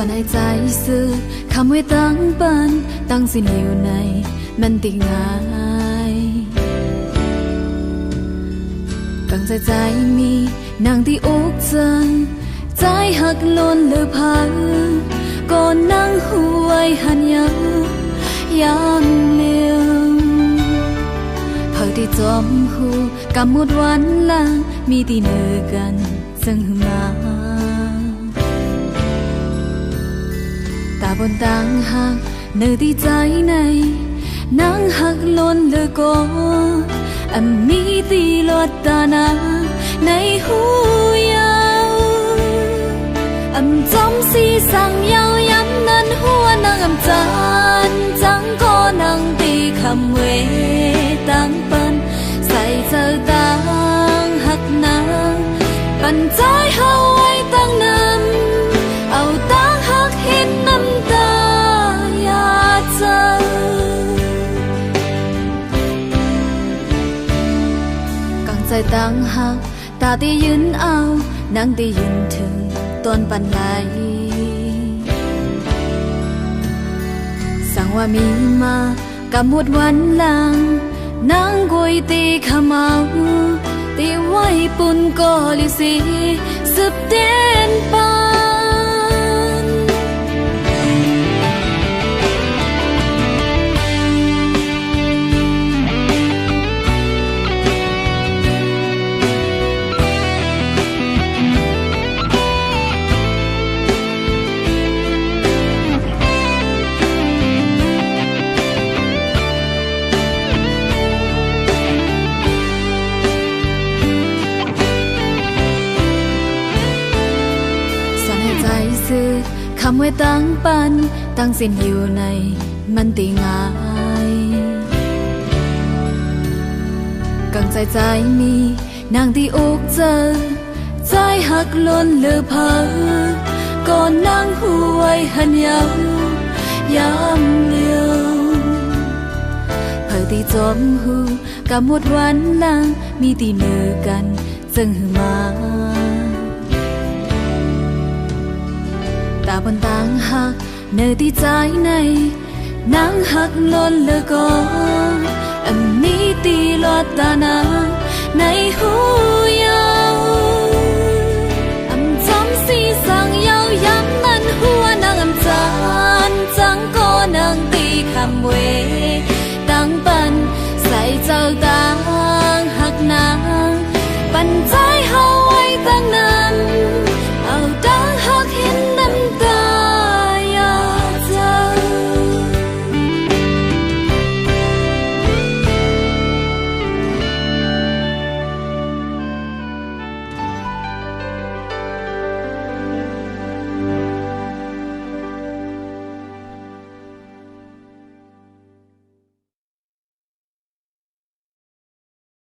จะในใจซื้อคำไว้ตั้งปันตั้งสินอยู่ในมันติง่ายตั้งใจมีนางที่อกใจหักล้นหรือพังก่อนนั่งหวยหันยังเลี้ยวเพิ่งที่จอมหูกำหมดวันละมีที่เนื้อกันซึ่งมาตาบนต่างหักเนื้อที่ใจในนั่งหักล้นหรือก็มีตีลอดตานาในหูยาวจอมสีสั่งยาวย้ำนั้นหัวนางจานจังก็นางตีคำเวตั้งปันใส่เจอต่างหักนางปันใจเฮาไว้ตั้งนำเอาตั้งหักเห็นน้ำตาอยากเจอใจตั้งหักตาที่ยืนเอานางที่ยืนถึงต้นปันไหลสั่งว่ามีมากับหมดวันหลังนางกุยตีขมเอาตีไว้ปุ่นก็ลิสีสืบเด่นปันคำไว้ตั้งปันตั้งสิ้นอยู่ในมันตีง่ายกังใจมีนางที่อกใจหักล้นหรือพังก่อนนางหวยหันย้ำเลี้ยวเพื่อที่จอมหูกับหมดวันหลังมีตีเนื้อกันจึงหือมาตาบนต่างหักเนื้อที่ใจในนางหักล้นเหลือก็มีตีลอดตานางในหูยา